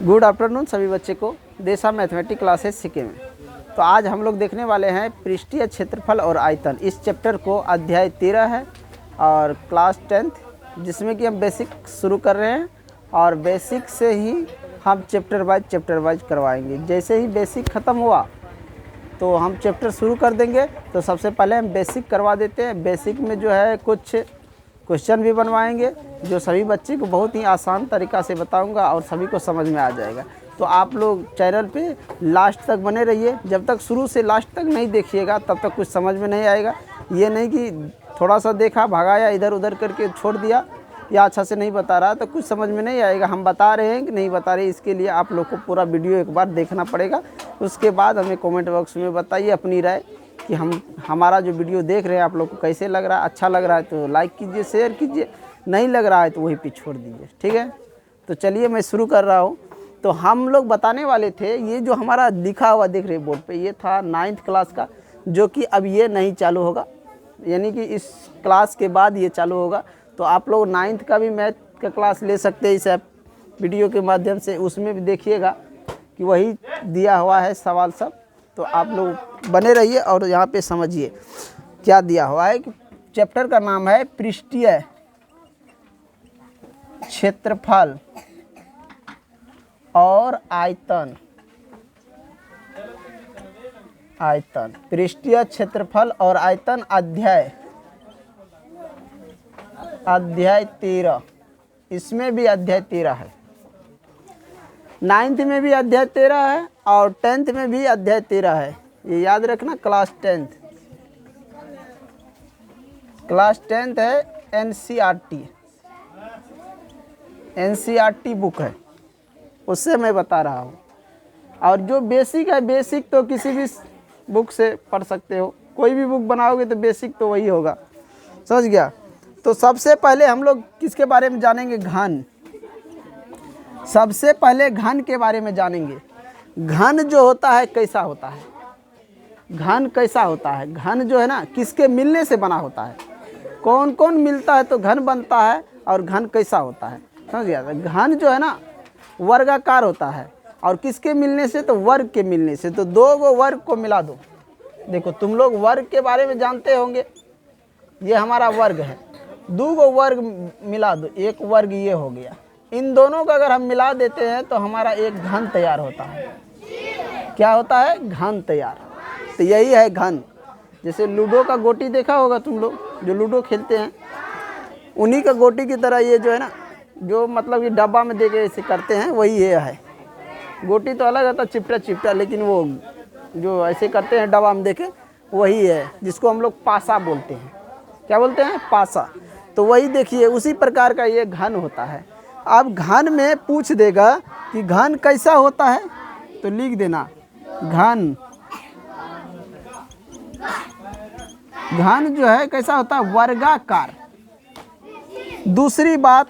Good afternoon सभी बच्चे को देशा मैथमेटिक्स क्लासेस सीखे में। तो आज हम लोग देखने वाले हैं पृष्ठीय क्षेत्रफल और आयतन। इस चैप्टर को अध्याय 13 है और क्लास 10th, जिसमें कि हम बेसिक शुरू कर रहे हैं और बेसिक से ही हम चैप्टर वाइज करवाएंगे। जैसे ही बेसिक ख़त्म हुआ तो हम चैप्टर शुरू कर देंगे। तो सबसे पहले हम बेसिक करवा देते हैं। बेसिक में जो है कुछ क्वेश्चन भी बनवाएंगे जो सभी बच्चे को बहुत ही आसान तरीक़ा से बताऊंगा और सभी को समझ में आ जाएगा। तो आप लोग चैनल पे लास्ट तक बने रहिए। जब तक शुरू से लास्ट तक नहीं देखिएगा तब तक कुछ समझ में नहीं आएगा। ये नहीं कि थोड़ा सा देखा भगाया इधर उधर करके छोड़ दिया या अच्छा से नहीं बता रहा तो कुछ समझ में नहीं आएगा। हम बता रहे हैं कि नहीं बता रहे, इसके लिए आप लोग को पूरा वीडियो एक बार देखना पड़ेगा। उसके बाद हमें कमेंट बॉक्स में बताइए अपनी राय कि हमारा जो वीडियो देख रहे हैं आप लोग को कैसे लग रहा है। अच्छा लग रहा है तो लाइक कीजिए, शेयर कीजिए, नहीं लग रहा है तो वहीं पे छोड़ दीजिए। ठीक है, तो चलिए मैं शुरू कर रहा हूँ। तो हम लोग बताने वाले थे, ये जो हमारा लिखा हुआ देख रहे बोर्ड पे, ये था 9th क्लास का, जो कि अब ये नहीं चालू होगा, यानी कि इस क्लास के बाद ये चालू होगा। तो आप लोग 9th का भी मैथ का क्लास ले सकते हैं इस ऐप वीडियो के माध्यम से। उसमें भी देखिएगा कि वही दिया हुआ है सवाल सब। तो आप लोग बने रहिए और यहाँ पे समझिए क्या दिया हुआ है। कि चैप्टर का नाम है पृष्ठीय क्षेत्रफल और आयतन। पृष्ठीय क्षेत्रफल और आयतन अध्याय 13। इसमें भी अध्याय 13 है। 9th में भी अध्याय 13 है और 10th में भी अध्याय 13 है। ये याद रखना। क्लास 10th है एनसीईआरटी बुक है, उससे मैं बता रहा हूँ। और जो बेसिक है, बेसिक तो किसी भी बुक से पढ़ सकते हो। कोई भी बुक बनाओगे तो बेसिक तो वही होगा। समझ गया। तो सबसे पहले हम लोग किसके बारे में जानेंगे? घन। सबसे पहले घन के बारे में जानेंगे। घन जो होता है कैसा होता है? घन कैसा होता है? घन जो है ना, किसके मिलने से बना होता है? कौन कौन मिलता है तो घन बनता है। और घन कैसा होता है? समझ गया। घन जो है ना वर्गाकार होता है। और किसके मिलने से? तो वर्ग के मिलने से। तो दो गो वर्ग को मिला दो। देखो तुम लोग वर्ग के बारे में जानते होंगे। ये हमारा वर्ग है, दो गो वर्ग मिला दो, एक वर्ग ये हो गया। इन दोनों का अगर हम मिला देते हैं तो हमारा एक घन तैयार होता है। क्या होता है? घन तैयार। तो यही है घन। जैसे लूडो का गोटी देखा होगा तुम लोग, जो लूडो खेलते हैं, उन्हीं का गोटी की तरह ये जो है ना, जो मतलब ये डब्बा में दे के ऐसे करते हैं, वही ये है। गोटी तो अलग होता, चिपटा, लेकिन वो जो ऐसे करते हैं डब्बा में देके, वही है जिसको हम लोग पासा बोलते हैं। क्या बोलते हैं? पासा। तो वही देखिए, उसी प्रकार का ये घन होता है। अब घन में पूछ देगा कि घन कैसा होता है, तो लिख देना घन जो है कैसा होता है? वर्गाकार। दूसरी बात,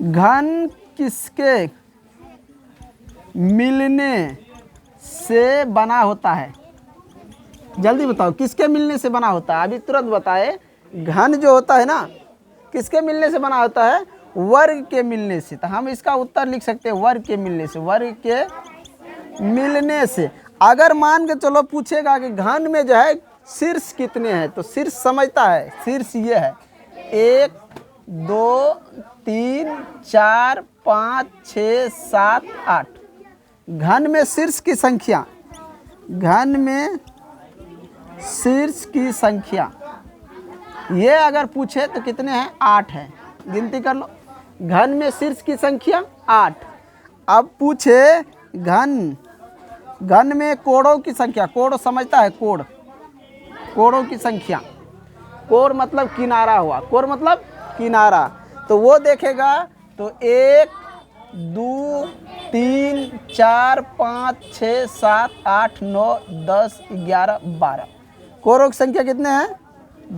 घन किसके मिलने से बना होता है? जल्दी बताओ, किसके मिलने से बना होता है? अभी तुरंत बताए। घन जो होता है ना, किसके मिलने से बना होता है? वर्ग के मिलने से। तो हम इसका उत्तर लिख सकते हैं वर्ग के मिलने से। वर्ग के मिलने से। अगर मान के चलो पूछेगा कि घन में जो है शीर्ष कितने हैं, तो शीर्ष समझता है। शीर्ष ये है 1 2 3 4 5 6 7 8। घन में शीर्ष की संख्या, घन में शीर्ष की संख्या ये अगर पूछे तो कितने हैं? 8 हैं। गिनती कर लो। घन में शीर्ष की संख्या 8। अब पूछे घन में कोणों की संख्या। कोण समझता है? कोणों की संख्या। कोण मतलब किनारा हुआ। कोण मतलब किनारा। तो वो देखेगा तो 1 2 3 4 5 6 7 8 9 10 11 12। कोणों की संख्या कितने हैं?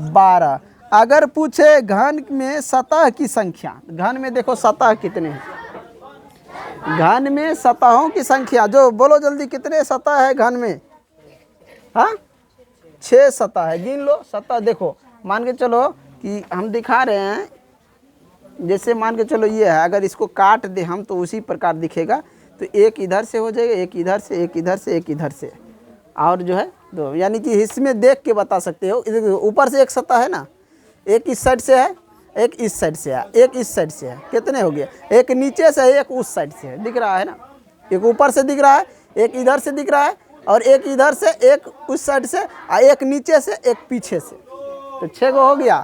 12। अगर पूछे घन में सतह की संख्या, घन में देखो सतह कितने हैं। घन में सतहों की संख्या, जो बोलो जल्दी, कितने सतह है घन में? हाँ, 6 सतह है। गिन लो सतह। देखो मान के चलो कि हम दिखा रहे हैं जैसे मान के चलो ये है, अगर इसको काट दे हम तो उसी प्रकार दिखेगा। तो एक इधर से हो जाएगा, एक इधर से, एक इधर से, एक इधर से, और जो है दो, यानी कि इसमें देख के बता सकते हो। ऊपर से एक सतह है ना, एक इस साइड से है, एक इस साइड से है, एक इस साइड से है, कितने हो गए? एक नीचे से है, एक उस साइड से है, दिख रहा है ना। एक ऊपर से दिख रहा है, एक इधर से दिख रहा है, और एक इधर से, एक उस साइड से, और एक नीचे से, एक पीछे से। तो 6 गो हो गया।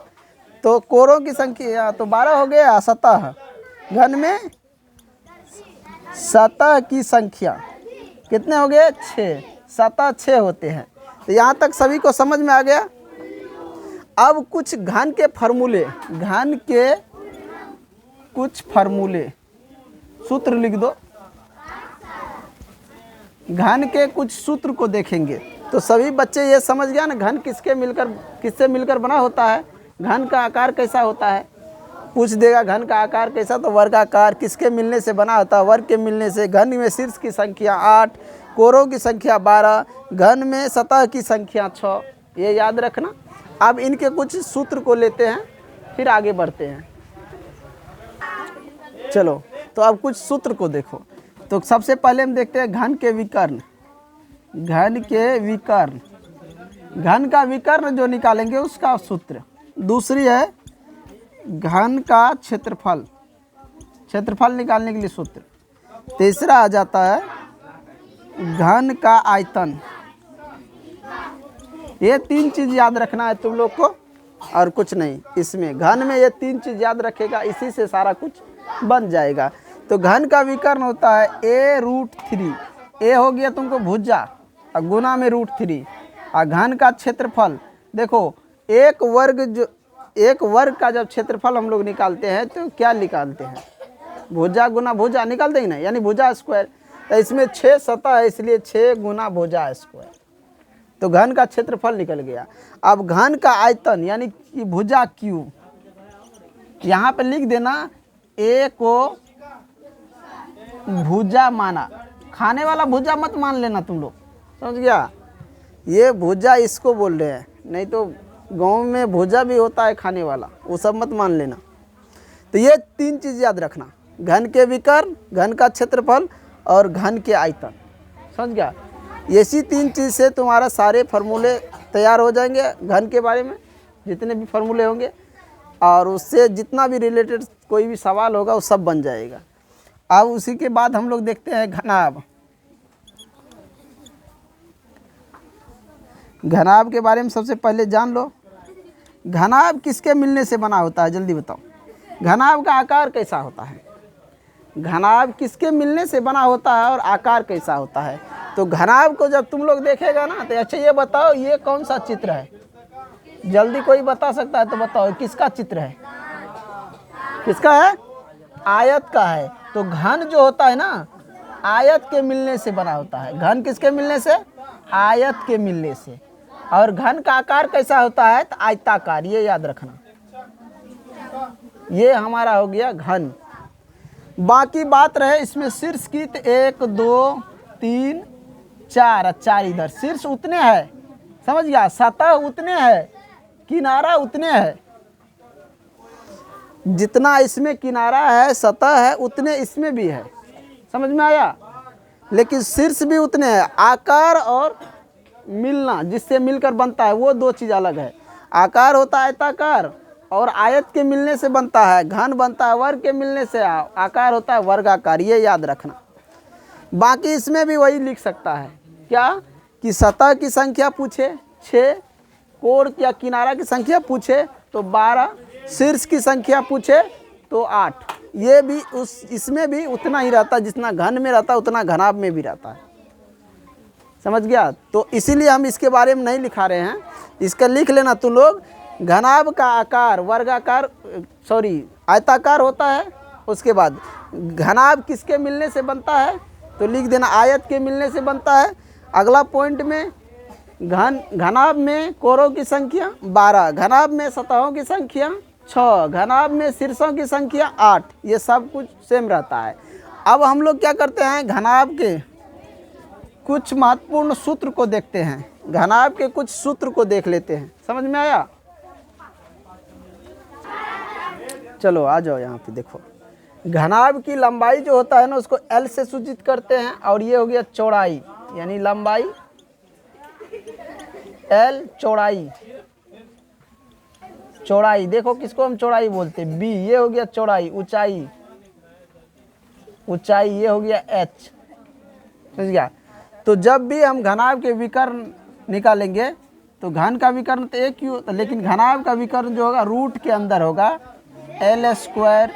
तो कोरों की संख्या तो 12 हो गया। सतह, घन में सतह की संख्या कितने हो गए? 6। सतह 6 होते हैं। तो यहाँ तक सभी को समझ में आ गया। अब कुछ घन के फार्मूले, घन के कुछ फार्मूले, सूत्र लिख दो। घन के कुछ सूत्र को देखेंगे तो सभी बच्चे ये समझ गया ना, घन किससे मिलकर बना होता है, घन का आकार कैसा होता है। पूछ देगा घन का आकार कैसा, तो वर्गाकार किसके मिलने से बना होता है? वर्ग के मिलने से। घन में शीर्ष की संख्या 8, कोरों की संख्या 12, घन में सतह की संख्या 6, ये याद रखना। अब इनके कुछ सूत्र को लेते हैं, फिर आगे बढ़ते हैं। चलो, तो अब कुछ सूत्र को देखो। तो सबसे पहले हम देखते हैं घन के विकर्ण। घन के विकर्ण, घन का विकर्ण जो निकालेंगे उसका सूत्र। दूसरी है घन का क्षेत्रफल, क्षेत्रफल निकालने के लिए सूत्र। तीसरा आ जाता है घन का आयतन। ये 3 चीज़ याद रखना है तुम लोग को, और कुछ नहीं। इसमें घन में ये 3 चीज़ याद रखेगा, इसी से सारा कुछ बन जाएगा। तो घन का विकर्ण होता है a√3। ए हो गया तुमको भुजा, और गुना में √3। और घन का क्षेत्रफल देखो, एक वर्ग का जब क्षेत्रफल हम लोग निकालते हैं तो क्या निकालते हैं? भुजा गुना भुजा निकाल देंगे ना, यानी भुजा स्क्वायर। तो इसमें 6 सतह है, इसलिए 6 गुना भुजा स्क्वायर। तो घन का क्षेत्रफल निकल गया। अब घन का आयतन यानी कि भुजा क्यूब, यहाँ पे लिख देना। ए को भुजा माना, खाने वाला भुजा मत मान लेना तुम लोग, समझ गया? ये भुजा इसको बोल रहे हैं, नहीं तो गांव में भुजा भी होता है खाने वाला, वो सब मत मान लेना। तो ये 3 चीज़ याद रखना, घन के विकर्ण, घन का क्षेत्रफल और घन के आयतन, समझ गया? ऐसी 3 चीज़ से तुम्हारा सारे फार्मूले तैयार हो जाएंगे घन के बारे में, जितने भी फार्मूले होंगे, और उससे जितना भी रिलेटेड कोई भी सवाल होगा वो सब बन जाएगा। अब उसी के बाद हम लोग देखते हैं घनाभ। घनाभ के बारे में सबसे पहले जान लो। घनाभ किसके मिलने से बना होता है, जल्दी बताओ। घनाभ का आकार कैसा होता है? घनाभ किसके मिलने से बना होता है और आकार कैसा होता है? तो घनाभ को जब तुम लोग देखेगा ना, तो अच्छा ये बताओ, ये कौन सा चित्र है? जल्दी कोई बता सकता है तो बताओ, किसका चित्र है? किसका है? आयत का है। तो घन जो होता है ना, आयत के मिलने से बना होता है। घन किसके मिलने से? आयत के मिलने से। और घन का आकार कैसा होता है? तो आयताकार, ये याद रखना। ये हमारा हो गया घन। बाकी बात रहे इसमें शीर्ष की, तो 1 2 3 4, 4 इधर शीर्ष उतने हैं, समझ गया? सतह उतने हैं, किनारा उतने हैं। जितना इसमें किनारा है, सतह है, उतने इसमें भी है, समझ में आया? लेकिन शीर्ष भी उतने हैं। आकार और मिलना, जिससे मिलकर बनता है, वो 2 चीज़ अलग है। आकार होता है आयताकार, और आयत के मिलने से बनता है। घन बनता है वर्ग के मिलने से, आकार होता है वर्गाकार, ये याद रखना। बाकी इसमें भी वही लिख सकता है, क्या कि सतह की संख्या पूछे 6, कोण या किनारा की संख्या पूछे तो 12, शीर्ष की संख्या पूछे तो 8। ये भी इसमें भी उतना ही रहता है, जितना घन में रहता है उतना घनाभ में भी रहता है, समझ गया? तो इसीलिए हम इसके बारे में नहीं लिखा रहे हैं। इसका लिख लेना तुम लोग। घनाभ का आकार आयताकार होता है। उसके बाद घनाभ किसके मिलने से बनता है? तो लिख देना आयत के मिलने से बनता है। अगला पॉइंट में घनाभ में कोरों की संख्या 12, घनाभ में सतहों की संख्या 6, घनाभ में शीर्षों की संख्या 8, ये सब कुछ सेम रहता है। अब हम लोग क्या करते हैं, घनाभ के कुछ महत्वपूर्ण सूत्र को देखते हैं। घनाभ के कुछ सूत्र को देख लेते हैं, समझ में आया? चलो आ जाओ यहाँ पे देखो, घनाभ की लंबाई जो होता है ना उसको L से सूचित करते हैं, और ये हो गया चौड़ाई, यानी लंबाई L, चौड़ाई, चौड़ाई देखो किसको हम चौड़ाई बोलते हैं, B, ये हो गया चौड़ाई, ऊंचाई, ऊंचाई ये हो गया H, समझ गया। तो जब भी हम घनाभ के विकर्ण निकालेंगे तो घन का विकर्ण तो एक ही होता, लेकिन घनाभ का विकर्ण जो होगा रूट के अंदर होगा L square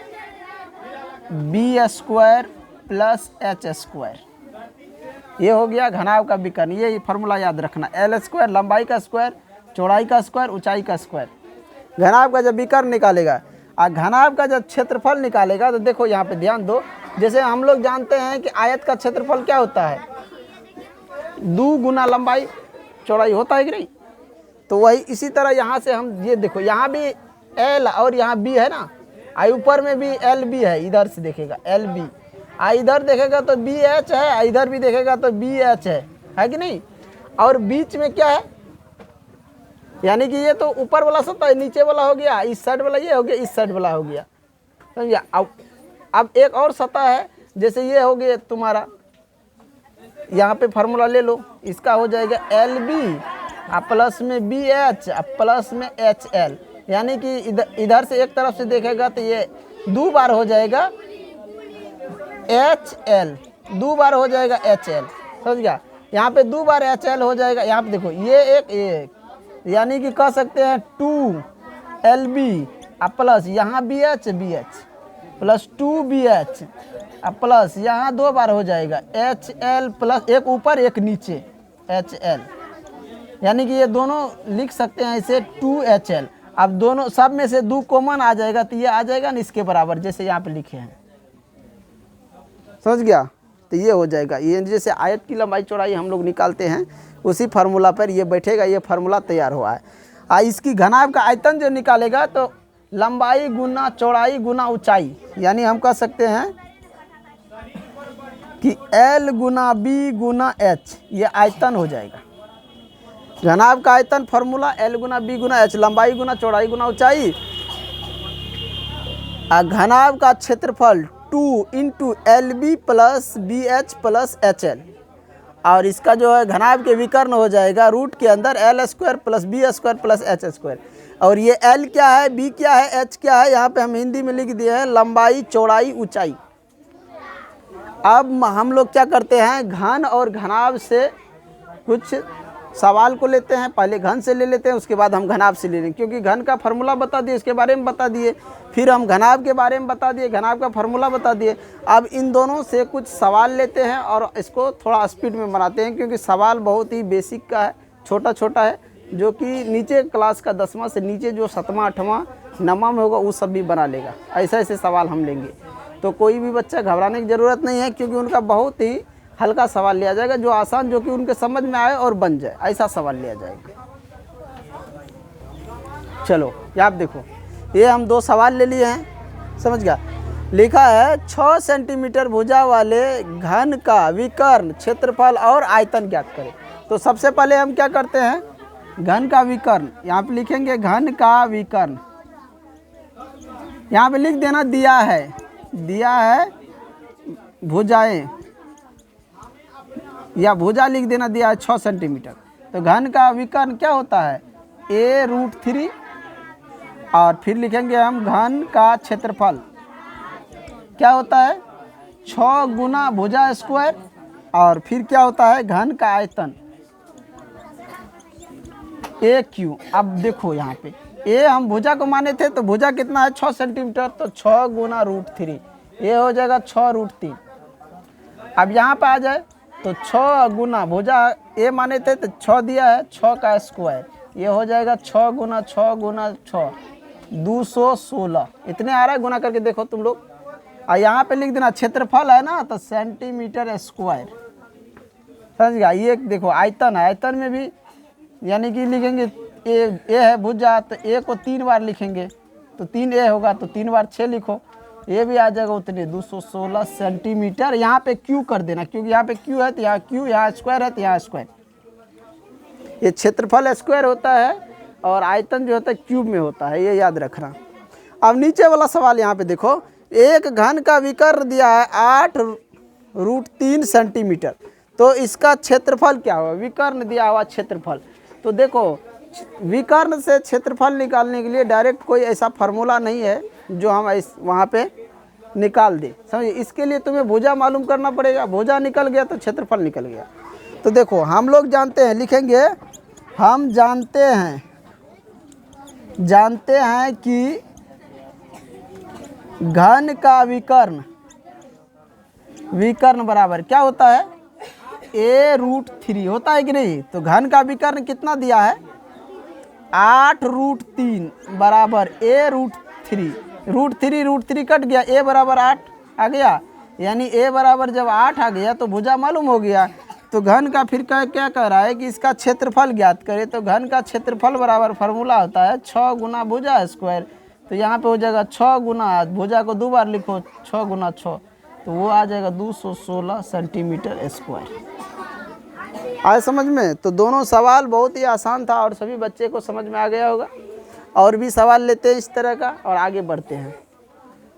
B square plus H square, ये हो गया घनाभ का विकर्ण। ये फार्मूला याद रखना, L स्क्वायर लंबाई का स्क्वायर, चौड़ाई का स्क्वायर, ऊंचाई का स्क्वायर। घनाभ का जब विकर्ण निकालेगा और घनाभ का जब क्षेत्रफल निकालेगा तो देखो यहाँ पे ध्यान दो, जैसे हम लोग जानते हैं कि आयत का क्षेत्रफल क्या होता है, 2 गुना लंबाई चौड़ाई होता है कि नहीं। तो वही इसी तरह यहाँ से हम ये देखो, यहाँ भी L और यहाँ B है ना, आई ऊपर में भी LB है, इधर से देखेगा LB, इधर देखेगा तो BH है, इधर भी देखेगा तो BH है कि नहीं। और बीच में क्या है, यानी कि ये तो ऊपर वाला सतह है, नीचे वाला हो गया, इस साइड वाला ये हो गया, इस साइड वाला हो गया, समझिए। अब एक और सतह है, जैसे ये हो गया तुम्हारा, यहाँ पे फार्मूला ले लो, इसका हो जाएगा LB प्लस में BH प्लस में HL, यानी कि इधर से एक तरफ से देखेगा तो ये 2 बार हो जाएगा HL, 2 बार हो जाएगा HL, समझ गया। यहाँ पे 2 बार HL हो जाएगा, यहाँ पे देखो ये एक, यानी कि कह सकते हैं 2LB प्लस यहाँ BH प्लस 2BH प्लस यहाँ 2 बार हो जाएगा HL प्लस एक ऊपर एक नीचे HL, यानी कि ये दोनों लिख सकते हैं ऐसे 2HL। अब दोनों सब में से 2 कॉमन आ जाएगा तो ये आ जाएगा ना इसके बराबर, जैसे यहाँ पे लिखे हैं, समझ गया। तो ये हो जाएगा, ये जैसे आयत की लंबाई चौड़ाई हम लोग निकालते हैं उसी फार्मूला पर ये बैठेगा, ये फार्मूला तैयार हुआ है। इसकी घनाभ का आयतन जो निकालेगा तो लंबाई गुना चौड़ाई गुना ऊंचाई, यानी हम कह सकते हैं कि L गुना B गुना H, ये आयतन हो जाएगा। घनाभ का आयतन फार्मूला L गुना B गुना H, लंबाई गुना चौड़ाई गुना ऊंचाई। घनाभ का क्षेत्रफल 2 into LB plus BH plus HL, और इसका जो है घनाभ के विकर्ण हो जाएगा रूट के अंदर L square plus B square plus H square. और ये L क्या है, B क्या है, H क्या है, यहाँ पे हम हिंदी में लिख दिए हैं लंबाई चौड़ाई ऊंचाई। अब हम लोग क्या करते हैं, घन और घनाभ से कुछ सवाल को लेते हैं, पहले घन से ले लेते हैं, उसके बाद हम घनाभ से ले लेंगे, क्योंकि घन का फार्मूला बता दिए, इसके बारे में बता दिए, फिर हम घनाभ के बारे में बता दिए, घनाभ का फार्मूला बता दिए। अब इन दोनों से कुछ सवाल लेते हैं और इसको थोड़ा स्पीड में बनाते हैं, क्योंकि सवाल बहुत ही बेसिक का है, छोटा छोटा है, जो कि नीचे क्लास का 10वां से नीचे जो 7वां 8वां 9वां में होगा वो सब भी बना लेगा। ऐसे ऐसे सवाल हम लेंगे, तो कोई भी बच्चा घबराने की ज़रूरत नहीं है, क्योंकि उनका बहुत ही हल्का सवाल लिया जाएगा, जो आसान, जो कि उनके समझ में आए और बन जाए, ऐसा सवाल लिया जाएगा। चलो ये आप देखो, ये हम 2 सवाल ले लिए हैं, समझ गया। लिखा है 6 सेंटीमीटर भुजा वाले घन का विकर्ण क्षेत्रफल और आयतन ज्ञात करें। तो सबसे पहले हम क्या करते हैं, घन का विकर्ण, यहाँ पे लिखेंगे घन का विकर्ण, यहाँ पे लिख देना दिया है भुजाएं, या भुजा लिख देना दिया है 6 सेंटीमीटर। तो घन का विकर्ण क्या होता है, A√3, और फिर लिखेंगे हम घन का क्षेत्रफल क्या होता है 6 गुना भुजा स्क्वायर, और फिर क्या होता है घन का आयतन AQ। अब देखो यहाँ पे A हम भुजा को माने थे, तो भुजा कितना है 6 सेंटीमीटर, तो 6 गुना √3, ये हो जाएगा 6√3। अब यहाँ पे आ जाए तो 6 गुना भुजा A माने थे तो 6 दिया है, 6 का स्क्वायर, ये हो जाएगा 6 गुना 6 गुना 6 216, इतने आ रहा है, गुना करके देखो तुम लोग। और यहाँ पे लिख देना क्षेत्रफल है ना, तो सेंटीमीटर स्क्वायर, समझ गया। ये देखो आयतन है, आयतन में भी यानी कि लिखेंगे ए है भुजा, तो A को 3 बार लिखेंगे तो 3A होगा, तो 3 बार 6 लिखो, ये भी आ जाएगा उतने 216 सेंटीमीटर। यहाँ पे Q कर देना, क्योंकि यहाँ पे Q है तो यहाँ Q, यहाँ स्क्वायर है तो यहाँ स्क्वायर। ये क्षेत्रफल स्क्वायर होता है और आयतन जो होता है क्यूब में होता है, ये याद रखना। अब नीचे वाला सवाल यहाँ पे देखो, एक घन का विकर्ण दिया है 8√3 सेंटीमीटर, तो इसका क्षेत्रफल क्या होगा? विकर्ण दिया हुआ क्षेत्रफल। तो देखो विकर्ण से क्षेत्रफल निकालने के लिए डायरेक्ट कोई ऐसा फार्मूला नहीं है जो हम वहाँ पे निकाल दे, समझिए। इसके लिए तुम्हें भुजा मालूम करना पड़ेगा, भुजा निकल गया तो क्षेत्रफल निकल गया। तो देखो हम लोग जानते हैं, लिखेंगे हम जानते हैं कि घन का विकर्ण बराबर क्या होता है? a√3 होता है कि नहीं? तो घन का विकर्ण कितना दिया है? 8√3 बराबर a√3। √3 कट गया, a बराबर 8 आ गया, यानी a बराबर जब 8 आ गया तो भुजा मालूम हो गया। तो घन का फिर क्या कह रहा है कि इसका क्षेत्रफल ज्ञात करें। तो घन का क्षेत्रफल बराबर फार्मूला होता है 6 गुना भुजा स्क्वायर। तो यहाँ पे हो जाएगा 6 गुना, भुजा को 2 बार लिखो, 6 गुना 6, तो वो आ जाएगा 216 सेंटीमीटर स्क्वायर। आए समझ में? तो दोनों सवाल बहुत ही आसान था और सभी बच्चे को समझ में आ गया होगा। और भी सवाल लेते हैं इस तरह का और आगे बढ़ते हैं।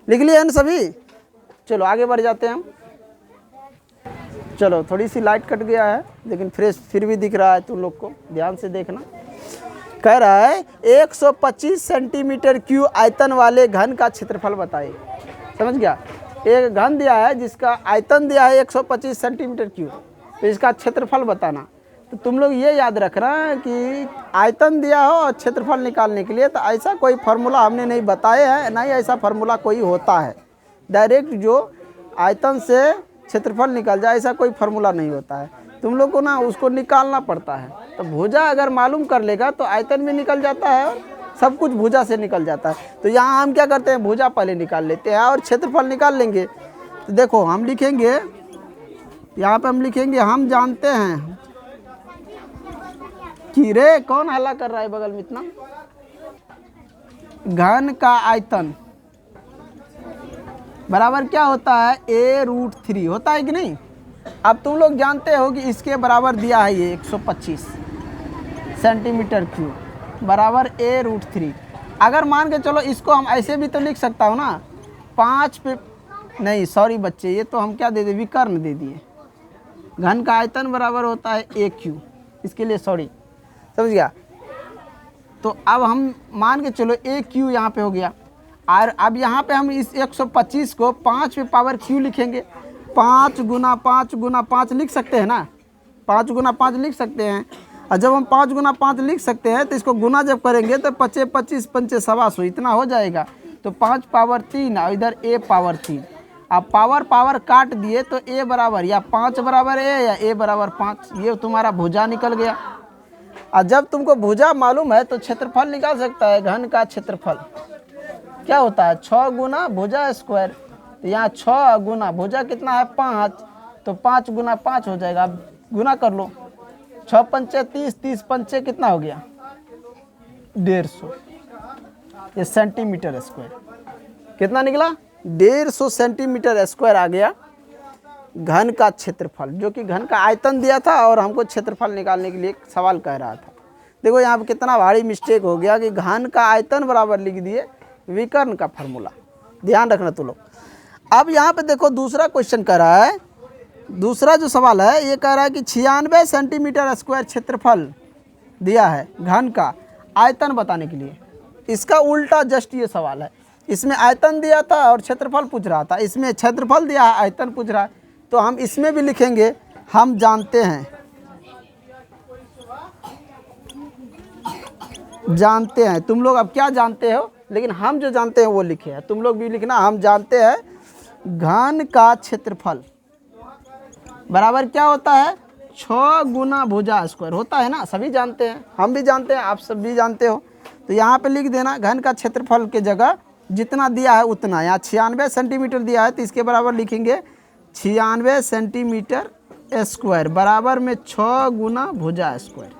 लिख लिए हैं सभी? चलो आगे बढ़ जाते हैं हम। चलो थोड़ी सी लाइट कट गया है लेकिन फ्रेश फिर भी दिख रहा है, तुम लोग को ध्यान से देखना। कह रहा है 125 सेंटीमीटर क्यूब आयतन वाले घन का क्षेत्रफल बताइए। समझ गया? एक घन दिया है जिसका आयतन दिया है 125 सेंटीमीटर क्यूब, तो इसका क्षेत्रफल बताना। तो तुम लोग ये याद रखना कि आयतन दिया हो और क्षेत्रफल निकालने के लिए तो ऐसा कोई फार्मूला हमने नहीं बताया है, ना ही ऐसा फार्मूला कोई होता है। डायरेक्ट जो आयतन से क्षेत्रफल निकल जाए ऐसा कोई फार्मूला नहीं होता है। तुम लोग को ना उसको निकालना पड़ता है। तो भुजा अगर मालूम कर लेगा तो आयतन भी निकल जाता है और सब कुछ भुजा से निकल जाता है। तो यहाँ हम क्या करते हैं, भुजा पहले निकाल लेते हैं और क्षेत्रफल निकाल लेंगे। तो देखो हम लिखेंगे, यहाँ पे हम लिखेंगे हम जानते हैं कि रे कौन हल्ला कर रहा है बगल में इतना? घन का आयतन बराबर क्या होता है? a√3 होता है कि नहीं? अब तुम लोग जानते हो कि इसके बराबर दिया है ये 125 सेंटीमीटर क्यूब बराबर a√3। अगर मान के चलो इसको हम ऐसे भी तो लिख सकता हूँ ना, 5 पे नहीं, सॉरी बच्चे, ये तो हम क्या दे दिए, विकर्ण दे दिए। घन का आयतन बराबर होता है a3, इसके लिए सॉरी, समझ गया? तो अब हम मान के चलो a3 यहाँ पे हो गया। और अब यहाँ पे हम इस 125 को 5 पे पावर क्यू लिखेंगे। 5 गुना 5 गुना 5 लिख सकते हैं ना, 5 गुना 5 लिख सकते हैं। और जब हम 5 गुना 5 लिख सकते हैं तो इसको गुना जब करेंगे तो 5 25 पंचे 125 इतना हो जाएगा। तो 5 पावर 3 और इधर a पावर 3। अब पावर काट दिए तो a बराबर या 5 बराबर a या a बराबर 5, ये तुम्हारा भुजा निकल गया। और जब तुमको भुजा मालूम है तो क्षेत्रफल निकाल सकता है। घन का क्षेत्रफल क्या होता है? 6 गुना भुजा स्क्वायर। तो यहाँ 6 गुना भुजा कितना है? 5, तो 5 गुना 5 हो जाएगा। अब गुना कर लो, 6 पंचे 30, 30 पंचे कितना हो गया? 150। ये सेंटीमीटर स्क्वायर कितना निकला? 150 सेंटीमीटर स्क्वायर आ गया घन का क्षेत्रफल, जो कि घन का आयतन दिया था और हमको क्षेत्रफल निकालने के लिए एक सवाल कह रहा था। देखो यहाँ पे कितना भारी मिस्टेक हो गया कि घन का आयतन बराबर लिख दिए विकर्ण का फार्मूला। ध्यान रखना तुम लोग। अब यहाँ पे देखो दूसरा क्वेश्चन कर रहा है, दूसरा जो सवाल है ये कह रहा है कि 96 सेंटीमीटर स्क्वायर क्षेत्रफल दिया है घन का, आयतन बताने के लिए। इसका उल्टा जस्ट ये सवाल है, इसमें आयतन दिया था और क्षेत्रफल पूछ रहा था, इसमें क्षेत्रफल दिया है आयतन पूछ रहा है। तो हम इसमें भी लिखेंगे हम जानते हैं, जानते हैं। तुम लोग अब क्या जानते हो, लेकिन हम जो जानते हैं वो लिखे हैं, तुम लोग भी लिखना। हम जानते हैं घन का क्षेत्रफल बराबर क्या होता है? 6 गुना भुजा स्क्वायर होता है ना, सभी जानते हैं, हम भी जानते हैं, आप सब भी जानते हो। तो यहाँ पे लिख देना घन का क्षेत्रफल के जगह जितना दिया है उतना। यहाँ 96 सेंटीमीटर दिया है तो इसके बराबर लिखेंगे 96 सेंटीमीटर स्क्वायर बराबर में 6 गुना भुजा स्क्वायर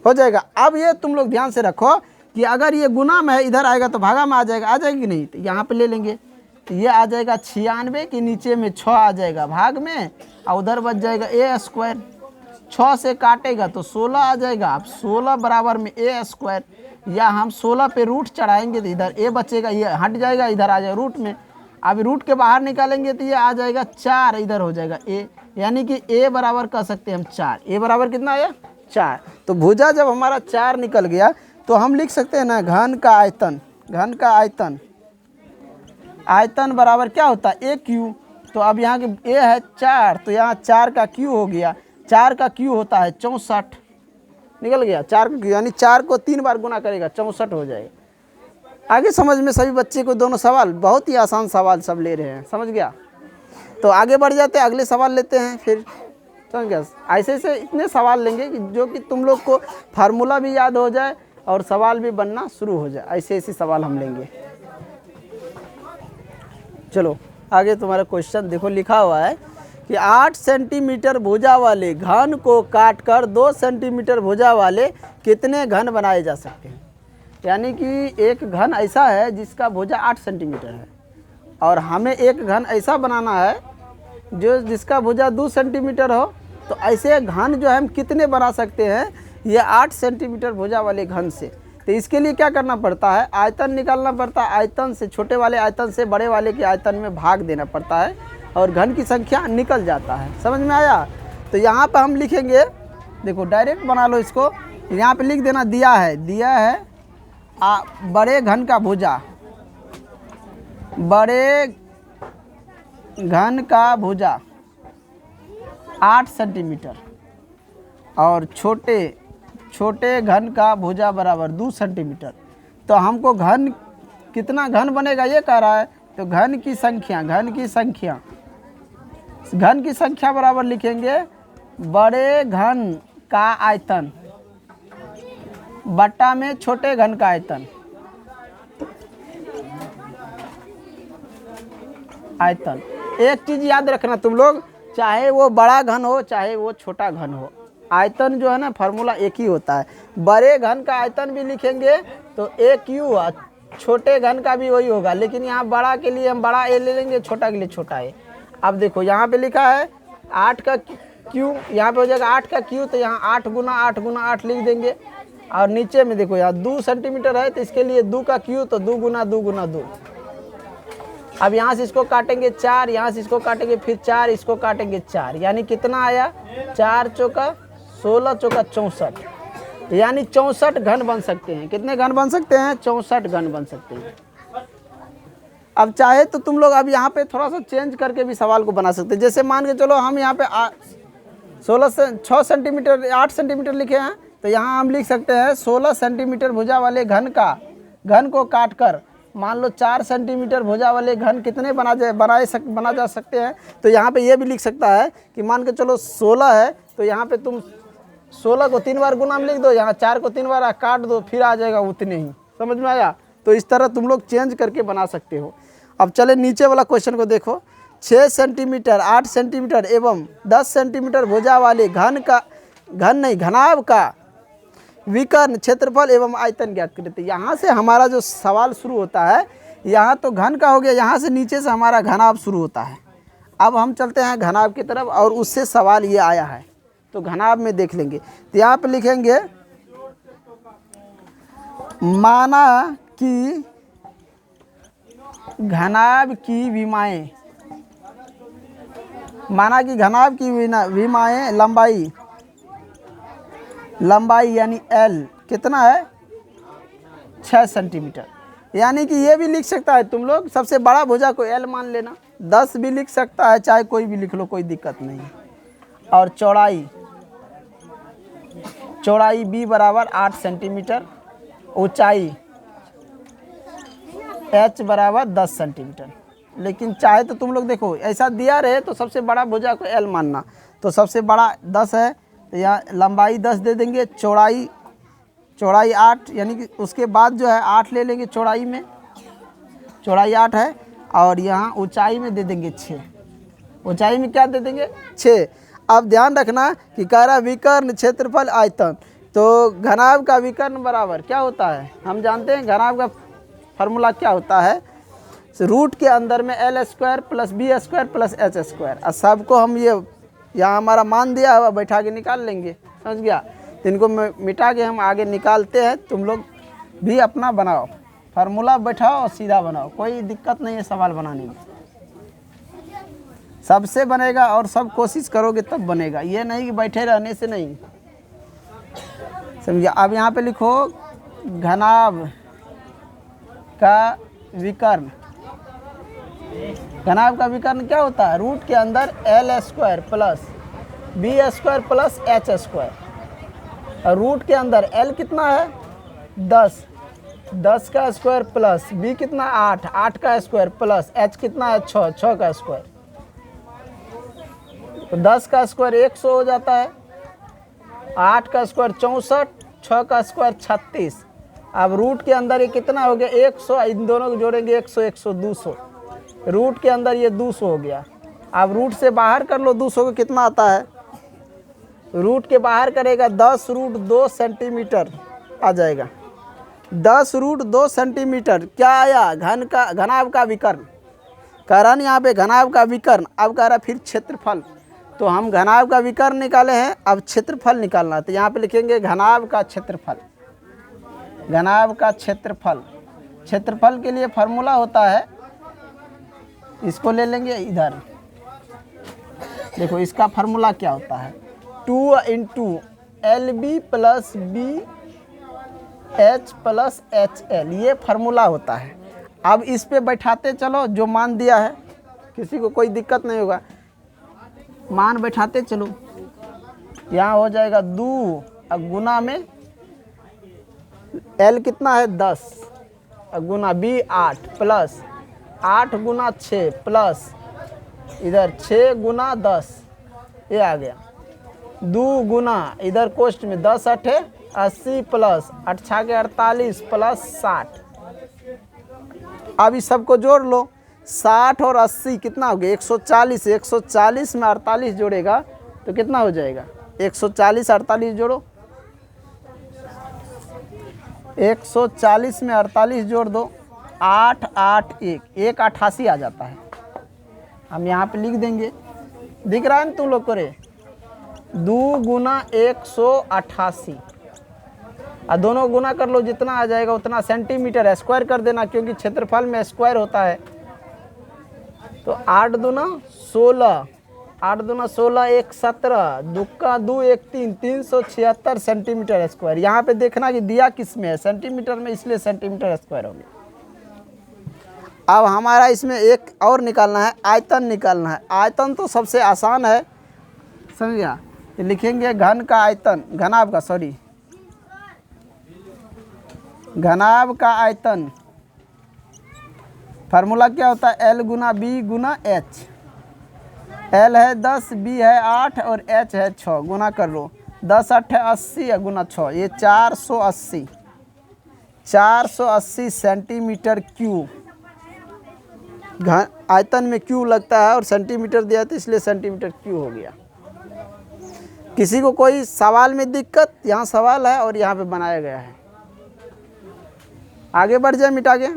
हो जाएगा। अब ये तुम लोग ध्यान से रखो कि अगर ये गुना में है इधर आएगा तो भागा में आ जाएगा, आ जाएगी नहीं? तो यहाँ पे ले लेंगे, तो ये आ जाएगा 96 के नीचे में 6 आ जाएगा भाग में, और उधर बच जाएगा a स्क्वायर। 6 से काटेगा तो 16 आ जाएगा। अब 16 बराबर में a स्क्वायर, या हम 16 पे रूट चढ़ाएंगे तो इधर ए बचेगा, ये हट जाएगा, इधर आ जाएगा रूट में। अब रूट के बाहर निकालेंगे तो ये आ जाएगा 4, इधर हो जाएगा ए, यानी कि ए बराबर कह सकते हैं हम 4। ए बराबर कितना आया 4। तो भुजा जब हमारा 4 निकल गया तो हम लिख सकते हैं ना घन का आयतन, घन का आयतन, आयतन बराबर क्या होता है ए क्यू। तो अब यहाँ के ए है 4, तो यहाँ 4 का क्यू हो गया, 4 का क्यू होता है 64, निकल गया 4 का क्यू, यानी 4 को 3 बार गुना करेगा 64 हो जाएगा। आगे समझ में सभी बच्चे को दोनों सवाल, बहुत ही आसान सवाल सब ले रहे हैं, समझ गया। तो आगे बढ़ जाते हैं, अगले सवाल लेते हैं फिर, समझ गया। ऐसे ऐसे इतने सवाल लेंगे कि जो कि तुम लोग को फार्मूला भी याद हो जाए और सवाल भी बनना शुरू हो जाए, ऐसे ऐसे सवाल हम लेंगे। चलो आगे तुम्हारा क्वेश्चन देखो, लिखा हुआ है कि 8 सेंटीमीटर भुजा वाले घन को काटकर 2 सेंटीमीटर भुजा वाले कितने घन बनाए जा सकते हैं। यानी कि एक घन ऐसा है जिसका भुजा 8 सेंटीमीटर है और हमें एक घन ऐसा बनाना है जो जिसका भुजा 2 सेंटीमीटर हो। तो ऐसे घन जो है हम कितने बना सकते हैं, ये 8 सेंटीमीटर भुजा वाले घन से। तो इसके लिए क्या करना पड़ता है, आयतन निकालना पड़ता है, आयतन से छोटे वाले आयतन से बड़े वाले के आयतन में भाग देना पड़ता है और घन की संख्या निकल जाता है। समझ में आया। तो यहाँ पर हम लिखेंगे, देखो डायरेक्ट बना लो इसको, यहाँ पे लिख देना दिया है बड़े घन का भुजा, बड़े घन का भुजा 8 सेंटीमीटर और छोटे घन का भुजा बराबर 2 सेंटीमीटर। तो हमको घन कितना घन बनेगा ये कह रहा है, तो घन की संख्या बराबर लिखेंगे बड़े घन का आयतन बट्टा में छोटे घन का आयतन, एक चीज याद रखना तुम लोग, चाहे वो बड़ा घन हो चाहे वो छोटा घन हो, आयतन जो है ना फार्मूला एक ही होता है। बड़े घन का आयतन भी लिखेंगे तो ए क्यू हुआ, छोटे घन का भी वही होगा, लेकिन यहाँ बड़ा के लिए हम बड़ा ए ले लेंगे, छोटा के लिए छोटा ए। अब देखो यहाँ पे लिखा है 8 का क्यू, यहाँ पे हो जाएगा 8 का क्यू, तो यहाँ 8 गुना 8 लिख देंगे। और नीचे में देखो यहाँ 2 सेंटीमीटर है तो इसके लिए 2 का क्यू, तो 2 गुना 2। अब यहाँ से इसको काटेंगे 4, यहाँ से इसको काटेंगे फिर 4, इसको काटेंगे 4, यानी कितना आया 4 चौका 16 चौका 64, यानी 64 घन बन सकते हैं। कितने घन बन सकते हैं, 64 घन बन सकते हैं। अब चाहे तो तुम लोग अब यहाँ पे थोड़ा सा चेंज करके भी सवाल को बना सकते हैं। जैसे मान के चलो हम यहाँ पे 6 सेंटीमीटर 8 सेंटीमीटर लिखे हैं, तो यहाँ हम लिख सकते हैं 16 सेंटीमीटर भुजा वाले घन को काटकर मान लो 4 सेंटीमीटर भुजा वाले घन कितने बना जा सकते हैं। तो यहाँ पे ये भी लिख सकता है कि मान के चलो 16 है, तो यहाँ पे तुम 16 को 3 बार गुना में लिख दो, यहाँ 4 को 3 बार काट दो, फिर आ जाएगा उतने ही। समझ में आया। तो इस तरह तुम लोग चेंज करके बना सकते हो। अब चले नीचे वाला क्वेश्चन को देखो, 6 सेंटीमीटर 8 सेंटीमीटर एवं 10 सेंटीमीटर भुजा वाले घनाभ का विकर्ण क्षेत्रफल एवं आयतन ज्ञात करें। तो यहाँ से हमारा जो सवाल शुरू होता है, यहाँ तो घन का हो गया, यहाँ से नीचे से हमारा घनाभ शुरू होता है। अब हम चलते हैं घनाभ की तरफ और उससे सवाल ये आया है, तो घनाभ में देख लेंगे। तो यहाँ पे लिखेंगे माना कि घनाभ की विमाएं, माना कि घनाभ की विमाएं लंबाई यानी L कितना है 6 सेंटीमीटर। यानी कि ये भी लिख सकता है तुम लोग, सबसे बड़ा भुजा को L मान लेना, 10 भी लिख सकता है, चाहे कोई भी लिख लो, कोई दिक्कत नहीं। और चौड़ाई B बराबर 8 सेंटीमीटर, ऊंचाई H बराबर 10 सेंटीमीटर। लेकिन चाहे तो तुम लोग देखो ऐसा दिया रहे तो सबसे बड़ा भुजा को L मानना, तो सबसे बड़ा 10 है, तो यहाँ लंबाई 10 दे देंगे, चौड़ाई 8, यानी कि उसके बाद जो है 8 ले लेंगे चौड़ाई में, चौड़ाई 8 है, और यहाँ ऊंचाई में दे देंगे 6, ऊंचाई में क्या दे देंगे 6। अब ध्यान रखना कि कह रहा विकर्ण क्षेत्रफल आयतन, तो घनाभ का विकर्ण बराबर क्या होता है, हम जानते हैं घनाभ का फार्मूला क्या होता है, रूट के अंदर में L² plus B² plus H²। और सबको हम ये यहाँ हमारा मान दिया हुआ बैठा के निकाल लेंगे, समझ गया। इनको मिटा के हम आगे निकालते हैं, तुम लोग भी अपना बनाओ, फार्मूला बैठाओ और सीधा बनाओ, कोई दिक्कत नहीं है सवाल बनाने में। सबसे बनेगा और सब कोशिश करोगे तब बनेगा, ये नहीं कि बैठे रहने से नहीं, समझिए। अब यहाँ पे लिखो घनाभ का विकर्ण। घनाभ का विकर्ण क्या होता है? रूट के अंदर L square plus B square plus H square, और रूट के अंदर एल कितना है 10, 10 का स्क्वायर प्लस बी कितना 8, 8 का स्क्वायर प्लस एच कितना है 6, 6 का स्क्वायर। तो 10 का स्क्वायर 100 हो जाता है, 8 का स्क्वायर 64, 6 का स्क्वायर 36। अब रूट के अंदर ये कितना हो गया 100, इन दोनों को जोड़ेंगे 100, 100 200, रूट के अंदर ये 200 हो गया। अब रूट से बाहर कर लो 200 को कितना आता है, रूट के बाहर करेगा 10 रूट 2 सेंटीमीटर आ जाएगा। 10 रूट 2 सेंटीमीटर क्या आया? घनाभ का विकर्ण। कारण यहाँ पे घनाभ का विकर्ण। अब कह रहा फिर क्षेत्रफल, तो हम घनाभ का विकर्ण निकाले हैं, अब क्षेत्रफल निकालना है। तो यहाँ पे लिखेंगे घनाभ का क्षेत्रफल। घनाभ का क्षेत्रफल, क्षेत्रफल के लिए फार्मूला होता है, इसको ले लेंगे इधर, देखो इसका फार्मूला क्या होता है 2 into L B plus B H plus H L, ये फार्मूला होता है। अब इस पे बैठाते चलो, जो मान दिया है किसी को कोई दिक्कत नहीं होगा, मान बैठाते चलो। यहाँ हो जाएगा 2 गुना में एल कितना है 10 गुना बी 8 प्लस 8 गुना 6 प्लस इधर 6 गुना 10, ये आ गया 2 गुना इधर कोष्ट में 10 8 80 प्लस 8 6 के 48 प्लस 60। अब इस सबको जोड़ लो, 60 और 80 कितना हो गया 140, 140 में 48 जोड़ेगा तो कितना हो जाएगा 140 48 जोड़ो, 140 में 48 जोड़ दो 8 8 1 88 आ जाता है। हम यहाँ पे लिख देंगे, दिख रहा है ना तुम लोग को रे, 2 गुना 188, और दोनों गुना कर लो, जितना आ जाएगा उतना सेंटीमीटर स्क्वायर कर देना, क्योंकि क्षेत्रफल में स्क्वायर होता है। तो 8 दूना 16, 8 दूना 16 1 17, 2 का 2 1 3, 376 सेंटीमीटर स्क्वायर। यहाँ पे देखना कि दिया किस में है, सेंटीमीटर में, इसलिए सेंटीमीटर स्क्वायर हो गया। अब हमारा इसमें एक और निकालना है, आयतन निकालना है। आयतन तो सबसे आसान है, समझ गया। लिखेंगे घन का आयतन, घनाभ का, सॉरी, घनाभ का आयतन। फार्मूला क्या होता है एल गुना बी गुना एच। एल है 10, बी है 8 और एच है 6, गुना कर लो 10 8 80 गुना 6, ये 480, 480 सेंटीमीटर क्यूब। आयतन में क्यू लगता है और सेंटीमीटर दिया तो इसलिए सेंटीमीटर क्यू हो गया। किसी को कोई सवाल में दिक्कत? यहाँ सवाल है और यहाँ पे बनाया गया है। आगे बढ़ जाए, मिटा गया,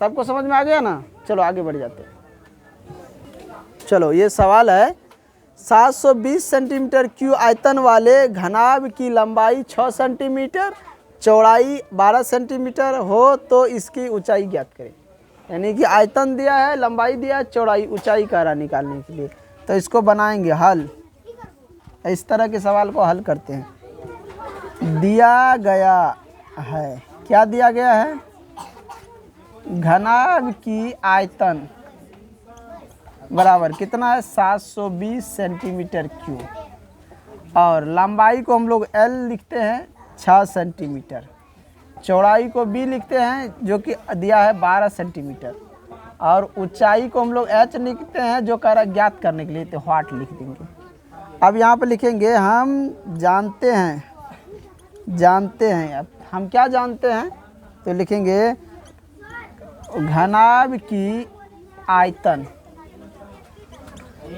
सबको समझ में आ गया ना? चलो आगे बढ़ जाते हैं। चलो ये सवाल है, 720 सेंटीमीटर क्यू आयतन वाले घनाभ की लंबाई 6 सेंटीमीटर, चौड़ाई 12 सेंटीमीटर हो तो इसकी ऊंचाई ज्ञात करें। यानी कि आयतन दिया है, लंबाई दिया है, चौड़ाई, ऊंचाई कह रहा निकालने के लिए। तो इसको बनाएंगे हल, इस तरह के सवाल को हल करते हैं। दिया गया है, क्या दिया गया है? घनाभ की आयतन बराबर कितना है 720 सेंटीमीटर क्यूब, और लंबाई को हम लोग एल लिखते हैं 6 सेंटीमीटर, चौड़ाई को बी लिखते हैं जो कि दिया है 12 सेंटीमीटर, और ऊंचाई को हम लोग एच लिखते हैं जो कह रहा है ज्ञात करने के लिए, तो व्हाट लिख देंगे। अब यहाँ पे लिखेंगे हम जानते हैं। अब हम क्या जानते हैं? तो लिखेंगे घनाभ की आयतन,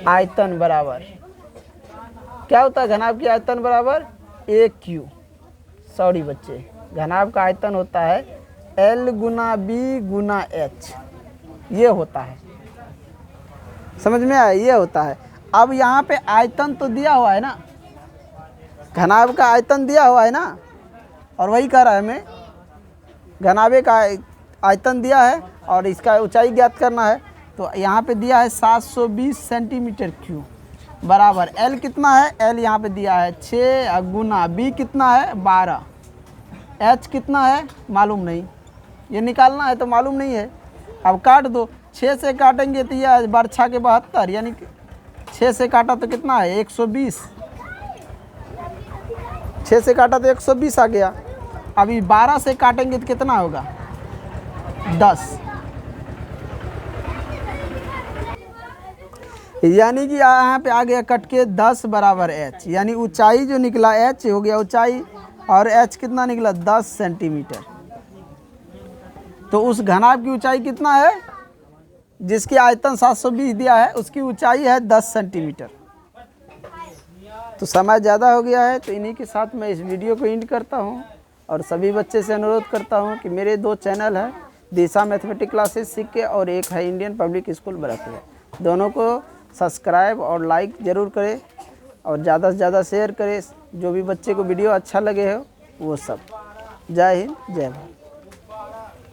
आयतन बराबर क्या होता है? घनाभ की आयतन बराबर ए क्यू, सॉरी बच्चे, घनाभ का आयतन होता है एल गुना बी गुना एच, ये होता है, समझ में आया? ये होता है। अब यहाँ पे आयतन तो दिया हुआ है ना, घनाभ का आयतन दिया हुआ है ना, और वही कह रहा है हमें घनाभे का आयतन दिया है और इसका ऊंचाई ज्ञात करना है। तो यहाँ पे दिया है 720 सेंटीमीटर क्यूब बराबर L कितना है, L यहाँ पे दिया है 6 गुना B कितना है 12, H कितना है मालूम नहीं, ये निकालना है तो मालूम नहीं है। अब काट दो, 6 से काटेंगे तो यह बार 6 के 72, यानी 6 से काटा तो कितना है 120, 6 से काटा तो 120 आ गया। अभी 12 से काटेंगे तो कितना होगा 10, यानी कि यहाँ पे आ गया कट के 10 बराबर H, यानी ऊंचाई जो निकला H हो गया ऊंचाई, और H कितना निकला 10 सेंटीमीटर। तो उस घनाभ की ऊंचाई कितना है, जिसकी आयतन 720 दिया है उसकी ऊंचाई है 10 सेंटीमीटर। तो समय ज़्यादा हो गया है, तो इन्हीं के साथ मैं इस वीडियो को एंड करता हूँ और सभी बच्चे से अनुरोध करता हूँ कि मेरे 2 चैनल हैं, दिशा मैथमेटिक्स क्लासेस सीख के और एक है इंडियन पब्लिक स्कूल बरकपुर, दोनों को सब्सक्राइब और लाइक ज़रूर करें और ज़्यादा से ज़्यादा शेयर करें, जो भी बच्चे को वीडियो अच्छा लगे हो वो सब। जय हिंद, जय भारत।